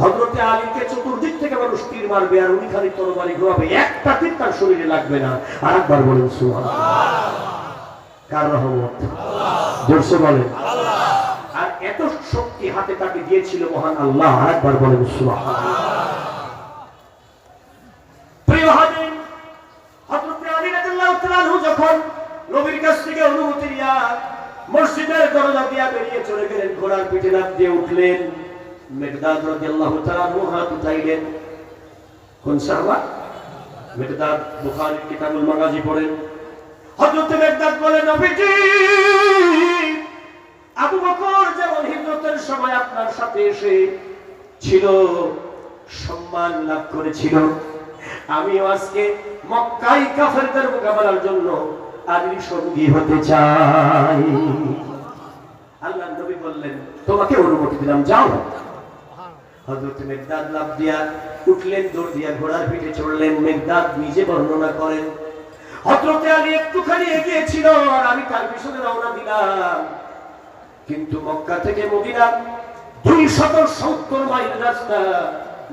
হযরতে আলীকে চতুর্দিক থেকে মানুষ তীর মারবে আর উনি খালি তরবারি ঘোরাবে, একটা তীর তার শরীরে লাগবে না। আরেকবার বলেন সুবহানাল্লাহ। কার রহমত? জোরসে বলেন আল্লাহ। আর এত শক্তি হাতে তাকে দিয়েছিল মহান আল্লাহ। আরেকবার বলেন সুবহানাল্লাহ। প্রিয় হাজির, হযরত আলী রাদিয়াল্লাহু তাআলা যখন নবীর কাছ থেকে অনুমতি নিয়ে মসজিদের দরজা দিয়ে বেরিয়ে চলে গেলেন, ঘোড়ার পিঠে লাফ দিয়ে উঠলেন। মিকদাদ রাদিয়াল্লাহু তাআলা হাত উঠাইলেন। কোন সাহাবা? মিকদাদ, বুখারীর কিতাবুল মাগাজি পড়েন। হযরত মিকদাদ বলেন, নবীজি, আবু বকর যেমন হিজরতের সময় আপনার সাথে এসে ছিল, সম্মান লাভ করেছিল, আমিও আজকে মক্কায় কাফেরদের মোকাবেলার জন্য আলীর সঙ্গী হতে চাই। আল্লাহর নবী বললেন, তোমাকে অনুমতি দিলাম, যাও। হযরত মিকদাদ লাফ দিয়া উঠলেন, দৌড় দিয়া ঘোড়ার পিঠে চড়লেন। মিকদাদ নিজে বর্ণনা করেন, হযরত আলী একটুখানি এগিয়ে ছিল আর আমি তার পিছনে রওনা দিলাম। কিন্তু মক্কা থেকে মদিনা 270 মাইল রাস্তা,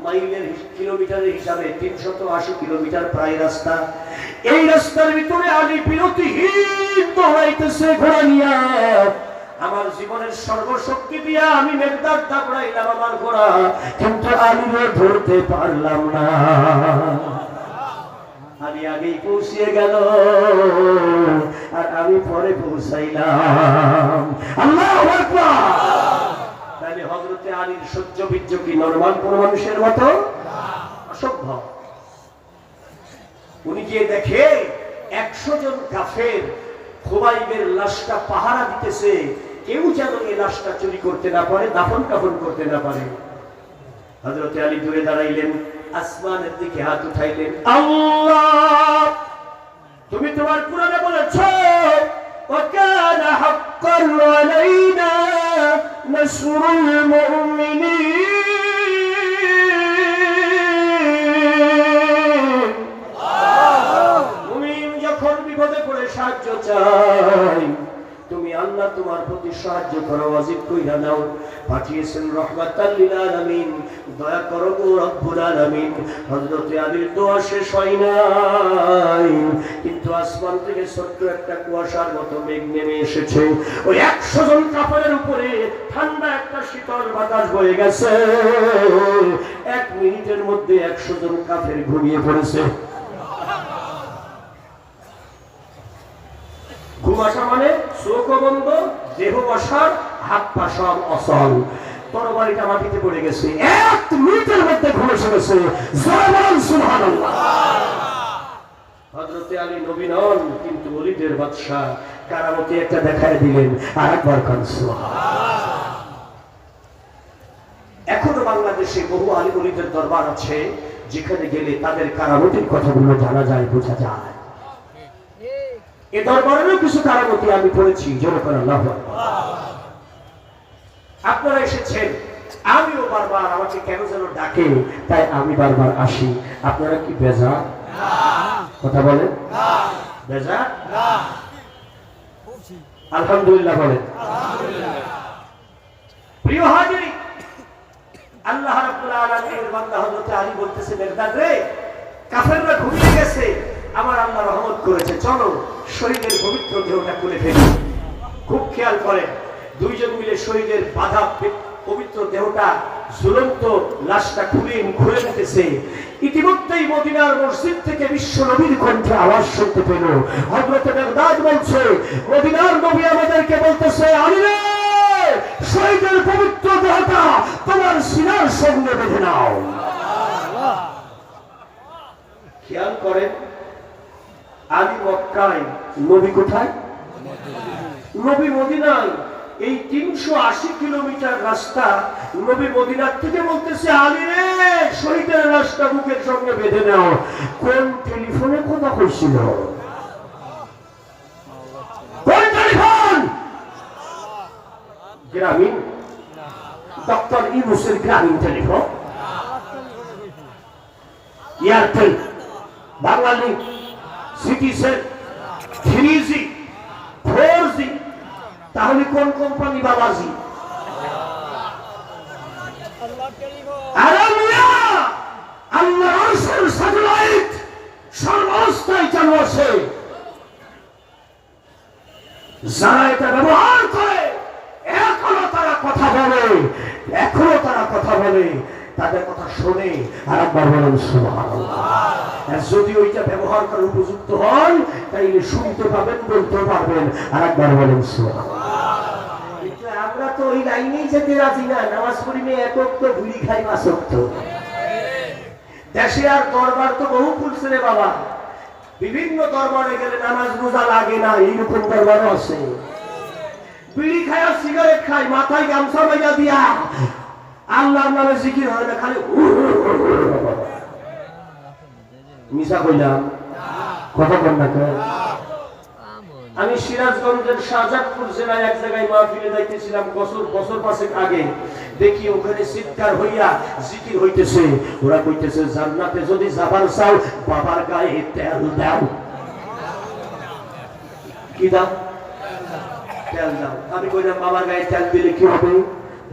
মাইলের কিলোমিটারের হিসাবে 380 কিলোমিটার প্রায় রাস্তা। এই রাস্তার ভিতরে আলী বিরতিহীন দৌড়াইতেছে ঘোড়া নিয়ে। আমার জীবনের সর্বশক্তি দিয়ে আমি মিকদাদ দাবড়াইলাম আমার ঘোড়া, কিন্তু আলীকে ধরতে পারলাম না। আলী আগেই পৌঁছিয়ে গেল আর আমি পরে পৌঁছাইলাম। আল্লাহু আকবার। তাহলে হযরতে আলীর সহ্য বীর্য কি নরমাল কোন মানুষের মতো? অসম্ভব। উনি গিয়ে দেখে 100 জন কাফের খুবাইবের লাশটা পাহারা দিতেছে, কেউ যেন এই লাশটা চুরি করতে না পারে, দাফন কাফন করতে না পারে। হযরতে আলী দূরে দাঁড়াইলেন, আসমানের দিকে হাত উঠাইলেন, আল্লাহ, তুমি তোমার কুরআনে বলেছো, ওয়াকানা হাক্কান আলাইনা নাসরুল মুমিনিন। মুমিন যখন বিপদে পড়ে সাহায্য চায়, তুমি আল্লাহ তোমার প্রতি সাহায্য করো, ওয়াজিব কইরা নাও। পাঠিয়েছেন রহমাতাল লিল আলামিন, দয়া করো গো রব্বুল আলামিন। হযরত আলীর দোয়া শেষ হয় নাই, কিন্তু আসমান থেকে ছোট্ট একটা কুয়াশার মতো মেঘ নেমে এসেছে। ওই 100 জন কাফেরের উপরে ঠান্ডা একটা শীতল বাতাস বয়ে গেছে। 1 মিনিটের মধ্যে 100 জন কাফের ঘুমিয়ে পড়েছে। ঘুমাসা মানে চোখ বন্ধ, দেহ অসাড়, হাত পা সব অচল। তরবারিটা মাটিতে পড়ে গেছে, 1 মিনিটের মধ্যে ঘুমে গেছে। সুবহানাল্লাহ। হযরত আলী নবী নন, কিন্তু ওলিদের বাদশা, কারামতি একটা দেখায় দিলেন। আরেকবার কান সুবহানাল্লাহ। এখনো বাংলাদেশে বহু আলী ওলিদের দরবার আছে, যেখানে গেলে তাদের কারামতির কথাগুলো জানা যায়, বোঝা যায়। এ দরবারেরও কিছু কারামতি আমি পড়েছি। জোরে করে আল্লাহু আকবার। আপনারা এসেছেন, আমিও বারবার, আমাকে কেন যেন ডাকে, তাই আমি বারবার আসি। আপনারা কি বেজার? কথা বলেন, বেজার? আলহামদুলিল্লাহ বলেন। প্রিয় হাজির, আল্লাহ রাব্বুল আলামিনের বান্দা হযরত আলী বলতেছে, মিকদাদ রে, কাফেররা ঘুমিয়ে গেছে, আমার আল্লাহ রহমত করেছে, চলো শহীদের পবিত্র দেহটা খুলে ফেলি। খুব খেয়াল করেন, দুইজন মিলে শহীদের বাধা পবিত্র দেহটা, ঝুলন্ত লাশটা খুলে নিতেছে। ইতিমধ্যেই মদিনার মসজিদ থেকে বিশ্ব নবীর কণ্ঠে আওয়াজ শুনতে পেল। হযরত মিকদাদ বলছে, মদিনার নবী আমাদেরকে বলতেছে, আলী রে, শহীদের পবিত্র দেহটা তোমার সিনার সঙ্গে বেঁধে নাও। খেয়াল করেন, আলী মক্কায়, নবী কোথায়? নবী মদিনায়। এই 380 কিলোমিটার রাস্তা, নবী মদিনার থেকে বলতেছে, আলী রে, শহীদের লাশটা বুকের সঙ্গে বেঁধে নাও। কোন টেলিফোনে কথা কইছিল? কোন টেলিফোন? গ্রামীণ, ডক্টর ইউনূসের গ্রামীণ telephone, Airtel, Banglalink, Citycell, 3G, 4G। তাহলে কোন কোম্পানি বাবাজি? আরে যারা এটা ব্যবহার করে এখনো তারা কথা বলে, তাদের কথা শুনে আর একবার বলেন সুবহানাল্লাহ। যদি ওইটা ব্যবহার করার উপযুক্ত হন তাইলে শুনতে পাবেন, বলতে পারবেন, আর একবার বলেন সুবহানাল্লাহ। কিন্তু আমরা তো ওই লাইনেই যেতে রাজি না। নামাজ পড়ি মেয়ে একক তো ভুলি খাই মাসক্ত। দেশে আর দরবার তো বহু খুলছে রে বাবা। বিভিন্ন দরবারে গেলে নামাজ রোজা লাগে না, এইরকম দরবারও আছে। বিড়ি খায় আর সিগারেট খায়, মাথায় গামছা বাইয়া দিয়া আল্লাহর নামে জিকির হয় না, খালি মিশা কইলাম কথা বল না। আমি সিরাজগঞ্জের শাহজাদপুর জেলায় এক জায়গায় মাহফিলে যাইতেছিলাম বছর পাঁচেক আগে। দেখি ওখানে চিৎকার হইয়া জিকির হইতেছে। ওরা কইতেছে জান্নাতে যদি যাবার চাও বাবার গায়ে তেল দাও। কি দাও? তেল দাও। আমি কইলাম বাবার গায়ে তেল দিলে কি হবে?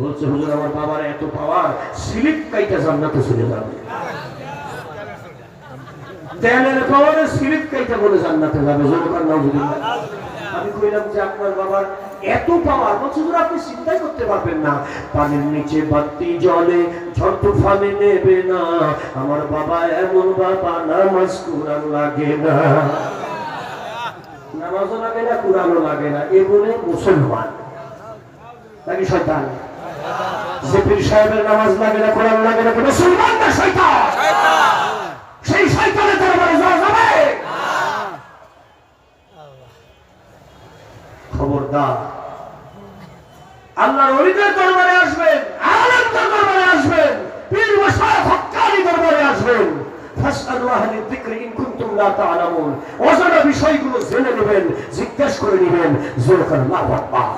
বলছে হুজুর আমার বাবার এত পাওয়ার, স্লিপ কাইটা জান্নাতে চলে যাবে। তেলের পাওয়ারে স্লিপ কাইটা বলে জান্নাতে যাবে। আমি কইলাম যে আপনার বাবার এত পাওয়ার, বলছে হুজুর আপনি চিন্তাই করতে পারবেন না। পানির নিচে বাতি জ্বলে, ঝড় তুফানে নেবে না। আমার বাবা এমন বাবা, নামাজ কুরআন লাগে না, নামাজও লাগে না, কুরআনও লাগে না, এ বলে মুসলমান নাকি শয়তান? যে পীর সাহেবের নামাজ লাগে না, কোরআন লাগে না, মুসলমান না শয়তান? সেই শয়তানের দরবারে যাওয়া যাবে? খবরদার। আল্লাহর ওলিদের দরবারে আসবেন, আলেমদের দরবারে আসবেন, পীর মাশায়েখ হক্কানি দরবারে আসবেন। ফাসআলু আহলা যিকরি ইন কুনতুম লা তা'লামুন। অজানা বিষয়গুলো জেনে নেবেন, জিজ্ঞাসা করে নেবেন। জোরে করে আল্লাহু আকবার।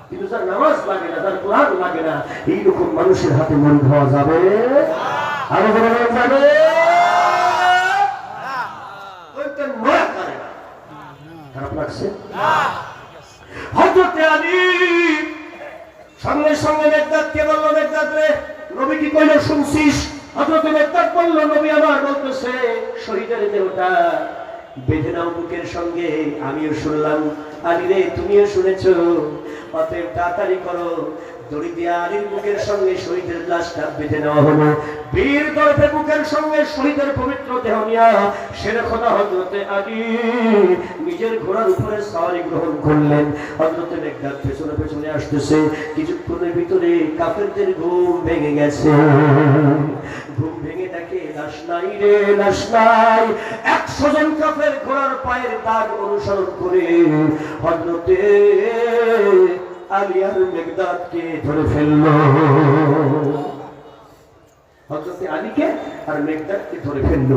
কিন্তু যার নামাজ লাগে না, যার কোরআন লাগে না, এইরকম মানুষের হাতে মুরিদ হওয়া যাবে? আরো বলা যাবে? খারাপ লাগছে? হযরত আলী সঙ্গে সঙ্গে মেকদাদকে বলল, মেকদাদ রে, নবী কি কইলো শুনছিস? হযরত মেকদাদ বলল, নবী আমার বলতেছে শহীদের দেহটা বেঁধে নাও বুকের সঙ্গে। আমিও শুনলাম। আলী রে তুমিও শুনেছো, অতএব তাড়াতাড়ি করো। দড়ি দিয়ে আলীর বুকের সঙ্গে শহীদের লাশটা বেঁধে নেওয়া হলো। বীর দর্পে বুকের সঙ্গে শহীদের পবিত্র দেহ নিয়া শেরে খোদা হযরতে আলী নিজের ঘোড়ার উপরে সওয়ারি গ্রহণ করলেন। হযরতে মেকদাদ পেছনে পেছনে আসতেছে। কিছুক্ষণের ভিতরে কাফেরদের ঘুম ভেঙে গেছে। ঘুম ভেঙে দেখে লাশ নাই রে, লাশ নাই। 100 জন কাফের ঘোড়ার পায়ের দাগ অনুসরণ করে হযরতে আলী আর মেকদাদকে ধরে ফেলল। হযরতে আলীকে আর মেকদাদকে ধরে ফেলল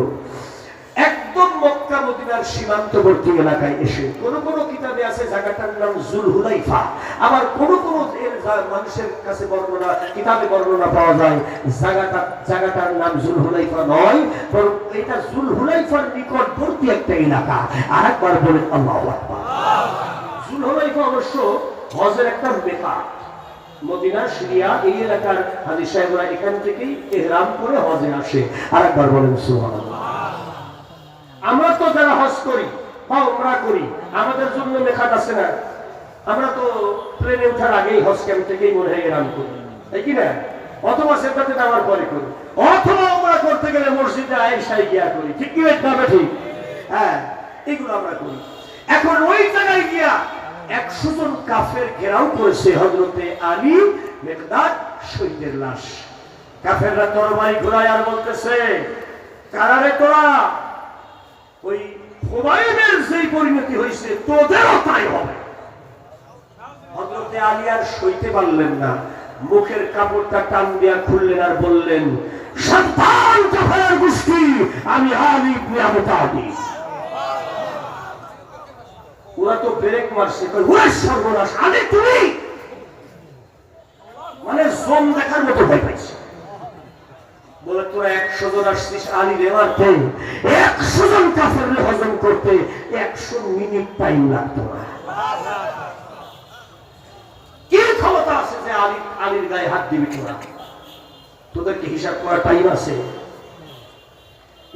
একদম মক্কা মদিনার সীমান্তবর্তী এলাকায় এসে। কোন কোন কিতাবে আছে জায়গাটার নাম জুলহুলাইফা, আবার কোন কোন মানুষের কাছে বর্ণনা, কিতাবে বর্ণনা পাওয়া যায় জায়গাটার নাম জুলহুলাইফা নয়, বরং এটা জুলহুলাইফার নিকটবর্তী একটা এলাকা। আরেকবার বলেন আল্লাহু আকবার। জুলহুলাইফা অবশ্য হজের একটা মেকাত। মদিনা, সিরিয়া এই এলাকার হাজী সাহেবরা এখান থেকেই ইহরাম করে হজে আসে। আরেকবার বলেন সুবহানাল্লাহ। আমরা তো যারা হজ করি বা উমরা করি, আমাদের জন্য মেকাত আছে না? আমরা তো প্লেনে ওঠার আগেই হজ ক্যাম্প থেকেই মনে হয় ইহরাম করি, তাই কি না? অথবা সেটাতে নামার পরে করি, অথবা উমরা করতে গেলে মসজিদে আয়েশায় গিয়া করি। ঠিক কি না? ঠিক, হ্যাঁ, এগুলো আমরা করি। এখন ওই জায়গায় গিয়া 100 জন কাফের ঘেরাও করেছে হযরতে আলী, মেকদাদ, শহীদের লাশ। কাফেররা তরবারি ঘোরায় আর বলতেছে, কারারে তোরা? ওই হুমায়ুনের যেই পরিণতি হয়েছে তোদেরও তাই হবে। হযরতে আলী আর সইতে পারলেন না, মুখের কাপড়টা টান দিয়া খুললেন আর বললেন, সাবধান কাফের গোষ্ঠী, আমি আলী ইবনে আবু তালিব। ওরা তো ব্রেক মারছে, সর্বনাশ, আলী তুমি? মানে জম দেখার মতো ভয় পাইছে। বলে তোরা 100 জন আসছিস আলী রে মারতে, 100 জন কাফের হজম করতে 100 মিনিট টাইম লাগতো না। কি ক্ষমতা আছে যে আলীর গায়ে হাত দিবি তোরা? তোদেরকে হিসাব করার টাইম আছে?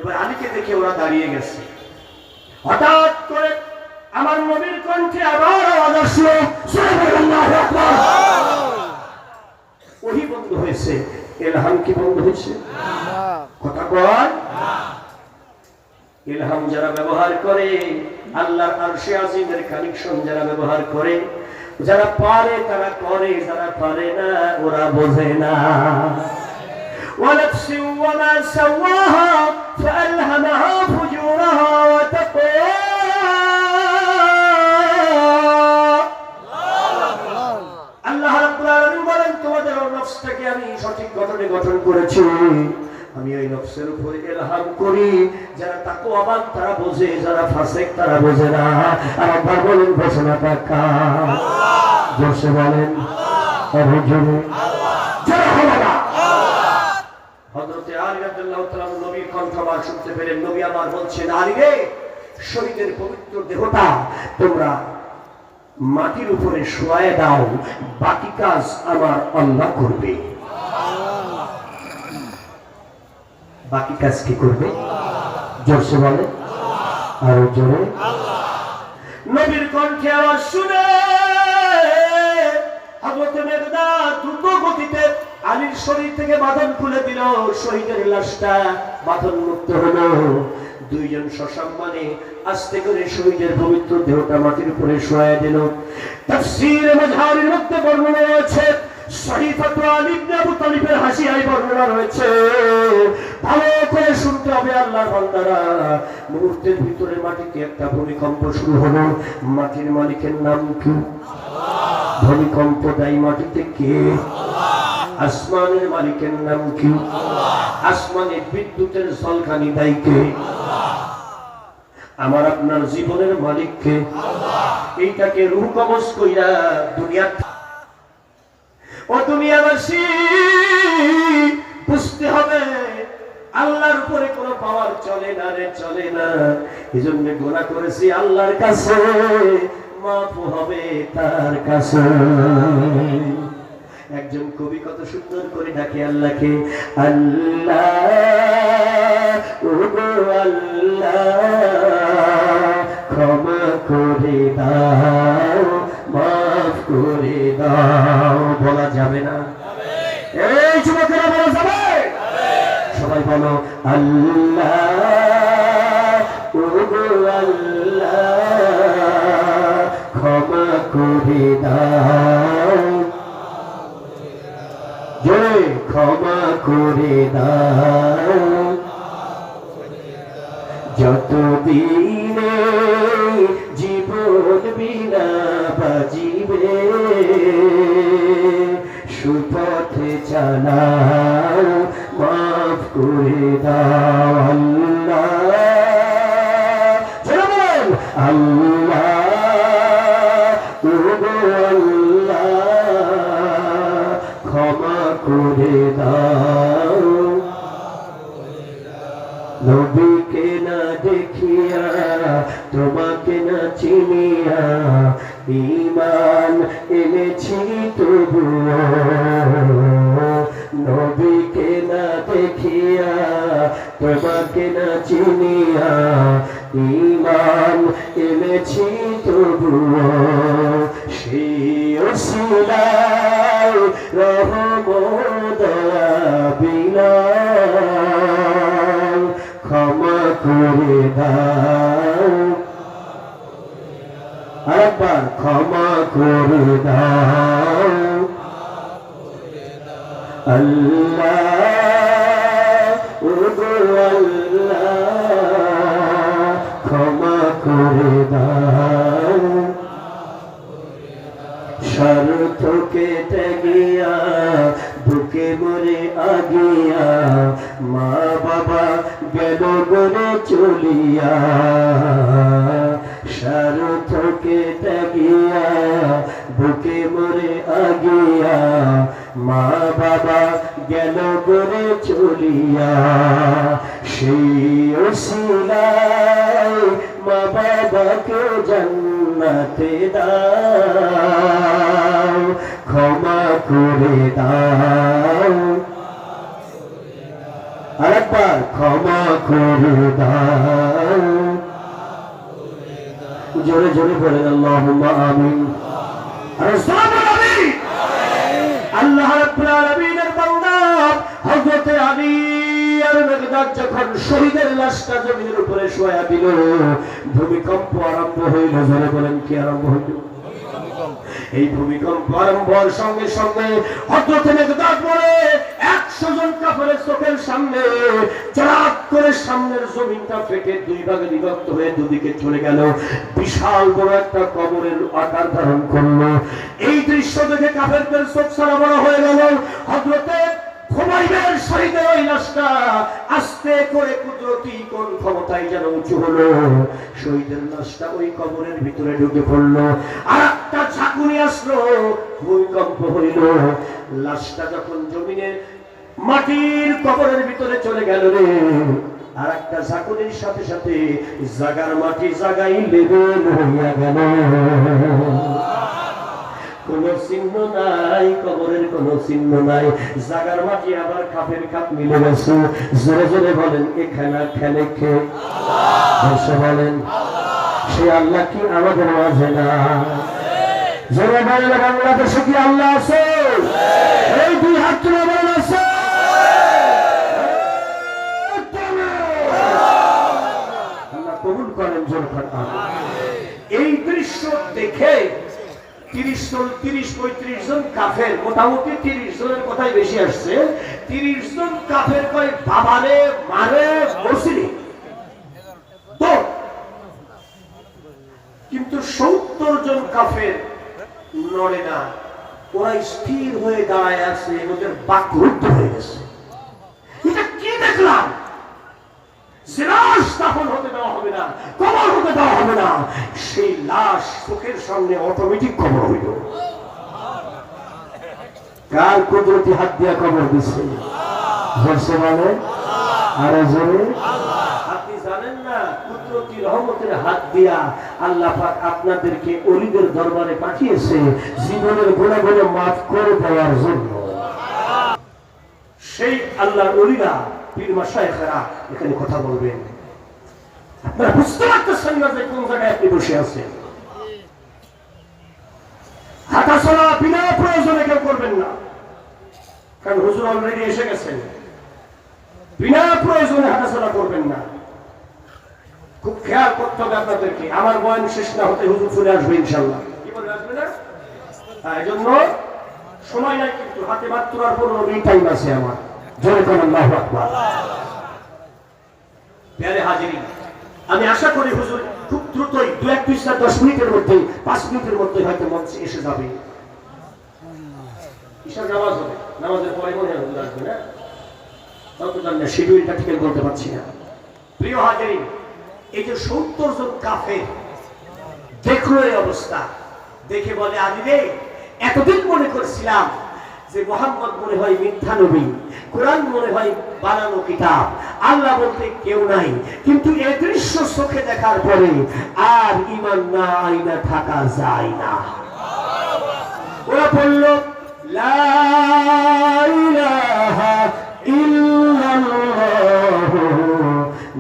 এবার আলীকে দেখে ওরা দাঁড়িয়ে গেছে। হঠাৎ করে আমার নবীর কণ্ঠে আবার আওয়াজ আসলো, সুবহানাল্লাহু আকবার। ওহী বন্ধ হয়েছে, ইলহাম কি বন্ধ হয়েছে? কথা বল। ইলহাম যারা ব্যবহার করে, আল্লাহর আরশে আজিমের কানেকশন যারা ব্যবহার করে, যারা পারে তারা করে, যারা পারে না ওরা বোঝে না। ونفس وما سواها فألهمها فجورها وتقواها। আল্লাহ রাব্বুল আলামিন বলেন, তোমাদের নফসটাকে আমি সঠিক গঠনে গঠন করেছি। আমি ওই নফসের উপরে ইলহাম করি, যারা তাকওয়াবান তারা বোঝে, যারা ফাসিক তারা বোঝে না। আর একবার বলেন ঘোষণাটা কার? জোরে বলেন, আরো জোরে, জোরে বলো। হযরতে আলী রাদিয়াল্লাহু তাআলা নবীর কণ্ঠবার শুনতে পেলেন। নবী আমার বলছেন, আলী রে, শরীরের পবিত্র দেহটা তোমরা মাটির উপরে শোয়ায় দাও, বাকি কাজ আমার আল্লাহ করবে। বাকি কাজ কি করবে? জোরসে বলে, আরো জোরে। নবীর কণ্ঠে আওয়াজ শুনে হযরতে মিকদাদ দ্রুত গতিতে আলীর শরীর থেকে বাঁধন খুলে দিল। শহীদের লাশটা বাঁধন মুক্ত হলো। দুইজন সসম্মানে আস্তে করে শহীদের পবিত্র দেহটা মাটির উপরে শোয়ায় দিল। তাফসীরে মাযহারির মধ্যে বর্ণনা রয়েছে, সহিফাতু আলী ইবনে আবু তালিবের হাসিয়ায় বর্ণনা রয়েছে। ভালো করে শুনতে হবে আল্লাহর বান্দারা। মুহূর্তের ভিতরে মাটিতে একটা ভূমিকম্প শুরু হলো। মাটির মালিকের নাম কি? আল্লাহ। ভূমিকম্প দেয় মাটিতে কে? আল্লাহ। আসমানের মালিকের নাম কি? আল্লাহ। আসমানে বিদ্যুতের ঝলকানি দেয় কে? আল্লাহ। আমার আপনার জীবনের মালিক কে? আল্লাহ। এইটাকে রূহ কবজ কইরা দুনিয়া, ও দুনিয়াবাসী বুঝতে হবে আল্লাহর উপরে কোনো পাওয়ার চলে না রে, চলে না। এজন্য গুনাহ করেছি আল্লাহর কাছে, মাফ হবে তার কাছে। একজন কবি কত সুন্দর করে ডাকে আল্লাহকে, আল্লাহ ও গো আল্লাহ, ক্ষমা করে দাও, মাফ করে দাও। বলা যাবে না? এই যুবকেরা বলা যাবে? সবাই বলো, আল্লাহ ও গো আল্লাহ, ক্ষমা করে দাও, জোরে ক্ষমা করে দাও। যতদিনে জীবন বিনা বাজিবে, সুপথে চালাও, মাফ করে দাও। আল্লাহ আল্লাহ ও গো আল্লাহ, ক্ষমা করে দাও। নবীকে না দেখিয়া, তোমাকে না চিনিয়া, ঈমান এনেছি তবুও। নবীকে না দেখিয়া, তোমাকে না চিনিয়া, ঈমান এনেছি তবুও। সেই ওসিলায় রহমত বিলাল, ক্ষমা করে দাও। আরেকবার, ক্ষমা করে দাও। আল্লাহ ও গো আল্লাহ, ক্ষমা করে দাও। স্বার্থকে ত্যাগিয়া, বুকে মরে আগিয়া, মা বাবা গেল গরে চলিয়া। স্বার্থকে ত্যাগিয়া, বুকে মরে আগিয়া, মা বাবা গেল গরে চলিয়া। সেই ওসিলায় মা বাবাকে জান্নাতে দাও, ক্ষমা করে দাও। আরেকবার, ক্ষমা করে দাও। জোরে জোরে বলেন আল্লাহুম্মা আমিন। আর সালাম আলাইহি আল্লাহ রাব্বুল আলামিনের বান্দা হযরত আলী আর মেগদাদ যখন শহীদের লাশটা জমিনের উপরে শোয়া দিল, ভূমিকম্প আরম্ভ হইল। জোরে বলেন কি আরম্ভ হইল? এই ভূমিকম্প আরম্ভ হওয়ার সঙ্গে সঙ্গে হযরত মেগদাদ বলে 100 জন কাফেরের চোখের সামনে চড়াক করে সামনের জমিনটা ফেটে দুই ভাগে বিভক্ত হয়ে দুদিকে চলে গেল। বিশাল বড় একটা কবরের আকার ধারণ করলো। এই দৃশ্য দেখে কাফেরদের চোখ ছাড়া বড় হয়ে গেল। হযরত খুবাইবের শহীদের ওই লাশটা আস্তে করে কুদরতি কোন ক্ষমতায় যেন উঁচু হলো, শহীদের লাশটা ওই কবরের ভিতরে ঢুকে পড়লো। আর একটা ঝাঁকুনি আসলো, ভূমিকম্প হইল। লাশটা যখন জমিনে মাটির কবরের ভিতরে চলে গেল রে, আর একটা ঝাঁকুনির সাথে সাথে জাগার মাটি জাগাই লেবেল হইয়া গেল। কোন চিহ্ন নাই, কবরের কোন চিহ্ন নাই। জাগার মাটি আবার খাপের খাপ মিলে গেছে। জোরে জোরে বলেন এ খেলা খেলে কে? আল্লাহ। বলেন সে আল্লাহ কি আমাদের মাঝে না? জোরে বলেন বাংলাদেশে কি আল্লাহ আছে? এই দুই হাত তুলে বলেন আছে। আল্লাহ কবুল করেন। জোর কথা। এই দৃশ্য দেখে 30-35 জন কাফের, মোটামুটি 30 জনের কথাই বেশি আসছে, 30 জন কাফের কয় বাবারে মারে বসিনি তো, কিন্তু 70 জন কাফের নড়ে না। ওরা স্থির হয়ে দাঁড়ায় আছে, ওদের বাকরুদ্ধ হয়ে গেছে। এটা কি দেখলাম? লাশ দাফন হতে দেওয়া হবে না, কবর হতে দেওয়া হবে না। সেই লাশ চোখের সামনে অটোমেটিক কবর হইল। কার কুদরতি হাত দিয়া কবর দিচ্ছে? বলছে মানে আরো জোরে। আপনি জানেন না কুদরতি রহমতের হাত দিয়া আল্লাহ পাক আপনাদেরকে ওলিদের দরবারে পাঠিয়েছে জীবনের গুনাহগুলো মাফ করে দেওয়ার জন্য। সেই আল্লাহর ওলিরা, পীর মাশায়েখরা এখানে কথা বলবেন। আপনারা বুঝতে পারতেছেন না যে কোন জায়গায় আপনি বসে আছেন। হাঁটাচলা বিনা প্রয়োজনে কেউ করবেন না, কারণ হুজুর অলরেডি এসে গেছেন। বিনা প্রয়োজনে হাঁটাচলা করবেন না। খুব খেয়াল করতে হবে আপনাদেরকে। আমার বয়ান শেষ না হতে হুজুর চলে আসবে ইনশাআল্লাহ। কি বলে আসবে না? এই জন্য সময় নাই, কিন্তু হাতে মাত্র আর 15 মিনিট টাইম আছে আমার। জোরে বলেন আল্লাহু আকবার। প্যারে হাজিরিন, আমি আশা করি হুজুর খুব দ্রুতই 2-10 মিনিটের মধ্যে, 5 মিনিটের মধ্যে হয়তো মঞ্চে এসে যাবে। ঈশার নামাজ হবে, নামাজের পরে মনে হয় হুজুর আসবে না, তত জানি না, শিডিউলটা ঠিক বলতে পারছি না। প্রিয় হাজিরিন, এই যে 70 জন কাফের দেখলো এই অবস্থা, দেখে বলে আলী রে, এতদিন মনে করছিলাম যে মুহাম্মদ মনে হয় মিথ্যা নবী, কোরআন মনে হয় বানানো কিতাব, আল্লাহ বলতে কেউ নাই, কিন্তু এই দৃশ্য চোখে দেখার পরে আর ঈমান না আইনা থাকা যায় না। ওরা বলল লা ইলাহা ইল্লাল্লাহ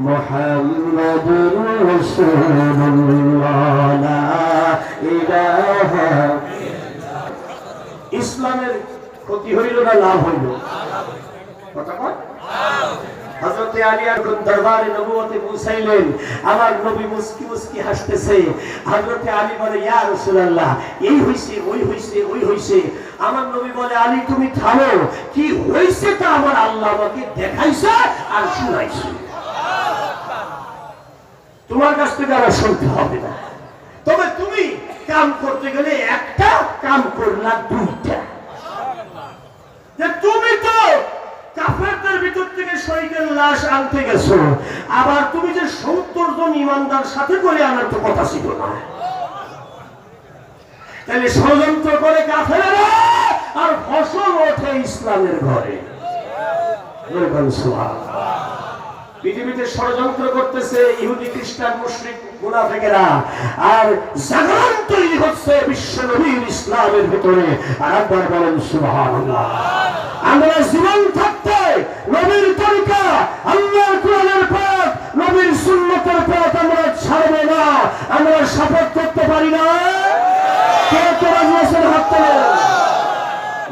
মুহাম্মাদুর রাসূলুল্লাহ, লা ইলাহা। ইসলামের ক্ষতি হইল না লাভ হইল? কথা কয় হযরত আলী যখন দরবারে নবুয়তে পৌঁছাইলেন, আমার নবী মুস্কি মুস্কি হাসতেছে। হযরত আলী বলে ইয়া রাসূলুল্লাহ, এই হইছে, ওই হইছে, ওই হইছে। আমার নবী বলে আলী তুমি থামো, কি হইছে তা আমার আল্লাহ আমাকে দেখাইছে আর শুনাইছে, তোমার কাছ থেকে আর শুনতে হবে না। তবে তুমি কাম করতে গেলে একটা, কাম করলা দুইটা। তুমি তো কাফেরদের ভিতর থেকে শহীদের লাশ আনতে গেছো, আবার তুমি যে 70 জন ইমানদার সাথে করে আনার তো কথা ছিল না। তাহলে ষড়যন্ত্র করে কাফেররা আর ফসল ওঠে ইসলামের ঘরে। পৃথিবীতে ষড়যন্ত্র করতেছে ইহুদি, খ্রিস্টান, মুশরিক, মুনাফিকেরা, আর জাগরণ তৈরি হচ্ছে বিশ্ব নবীর ইসলামের ভিতরে। আর একবার বলেন সুবহানাল্লাহ। আমরা জীবন থাকতে নবীর তরিকা, আল্লাহর কোরআনের পথ, নবীর সুন্নতের পথ আমরা ছাড়বে না, আমরা শপথ করতে পারি না। কে কে রাজি আছেন হাত তোলেন।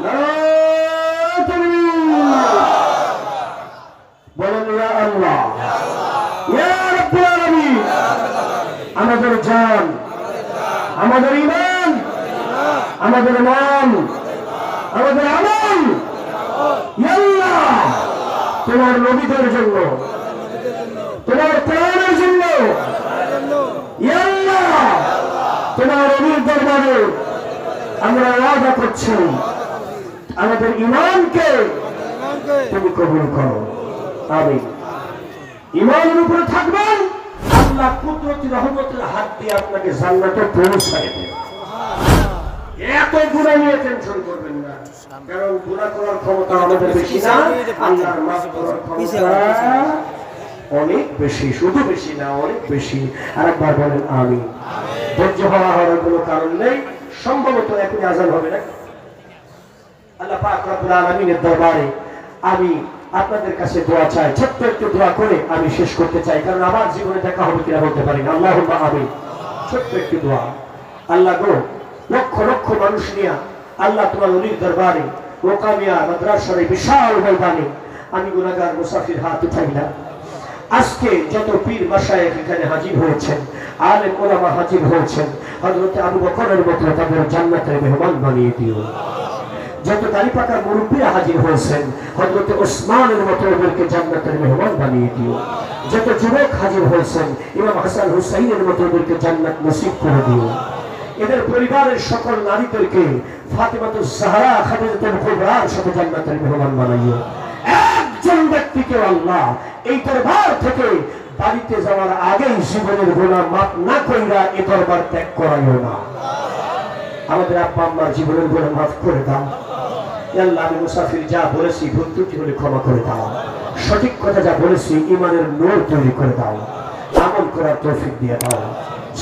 নারায়ে তাকবীর। বলেন ইয়া আল্লাহ, ইয়া রাব্বুল আলামিন। আমাদের জান, আমাদের ঈমান, আমাদের মন, আমাদের আমল ইয়া আল্লাহ তোমার নবীদের জন্য, তোমার প্রাণের জন্য ইয়া আল্লাহ তোমার নবীর দরবারে আমরা ওয়াদা করছি, আমাদের ঈমানকে তুমি কবুল করো। আমিন। ঈমানের উপরে থাকবেন, আল্লাহ কুদরতি রহমতের হাত দিয়ে আপনাকে জান্নাতে পৌঁছায় দেবে। এত গুনাহ নিয়ে টেনশন করবেন না, কারণ গুনাহ করার ক্ষমতা আমাদের বেশি না, আল্লাহর মাফ করার ক্ষমতা অনেক বেশি। শুধু বেশি না, অনেক বেশি। আরেকবার বলেন আমিন। ধৈর্য হওয়ার কোনো কারণ নেই, সম্ভবত এখনই আজান হবে না। আল্লাহ পাক রব্বুল আলামিনের দরবারে আমি আপনাদের কাছে দোয়া চাই, ছোট্ট একটু দোয়া করে আমি শেষ করতে চাই, কারণ আমার জীবনে দেখা হবে কিনা বলতে পারি না। আল্লাহুম্মা আমিন। ছোট্ট একটু দোয়া। আল্লাহ গো, লক্ষ লক্ষ মানুষ নিয়ে আল্লাহ তোমার ওলির দরবারে ওকামিয়া মাদ্রাসার বিশাল ময়দানে আমি গুনাহগার মুসাফির হাত উঠাইলাম। আজকে যত পীর মাশায়েখ এখানে হাজির হয়েছেন, আলেম ওলামা হাজির হয়েছেন, হযরত আবু বকরের মতো তাদের জান্নাতের মেহমান বানিয়ে দিও। যত দাড়ি পাকা মুরব্বীরা হাজির হয়েছেন, হযরত ওসমানের মতো ওদেরকে জান্নাতের মেহমান বানিয়ে দিও। যত যুবক হাজির হয়েছেন, ইমাম হাসান হুসাইনের মতো ওদেরকে জান্নাত নসিব করে দিও। এদের পরিবারের সকল নারীদেরকে ফাতেমাতুজ জাহরা খাদিজাতুল কুবরার সাথে জান্নাতের মেহমান বানাইও। একজন ব্যক্তিকে আল্লাহ এই দরবার থেকে বাড়িতে যাওয়ার আগেই জীবনের গুনাহ মাফ না কইরা এই দরবার ত্যাগ করাইও না। আমাদের আব্বা আম্মার জীবনের গুনাহ মাফ করে দাও। আল্লাহ আমি মুসাফির যা বলেছি ভুল ত্রুটি হলে ক্ষমা করে দাও। সঠিক কথা যা বলেছি ঈমানের নূর তৈরি করে দাও, আমল করার তৌফিক দিয়ে দাও।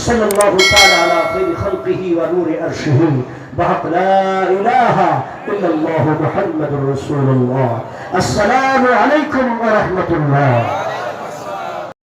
সাল্লাল্লাহু তাআলা আলা খায়রি খালকিহি ওয়া নূরি আরশিহি বাহাক লা ইলাহা ইল্লাল্লাহু মুহাম্মাদুর রাসূলুল্লাহ। আসসালামু আলাইকুম ওয়া রাহমাতুল্লাহ।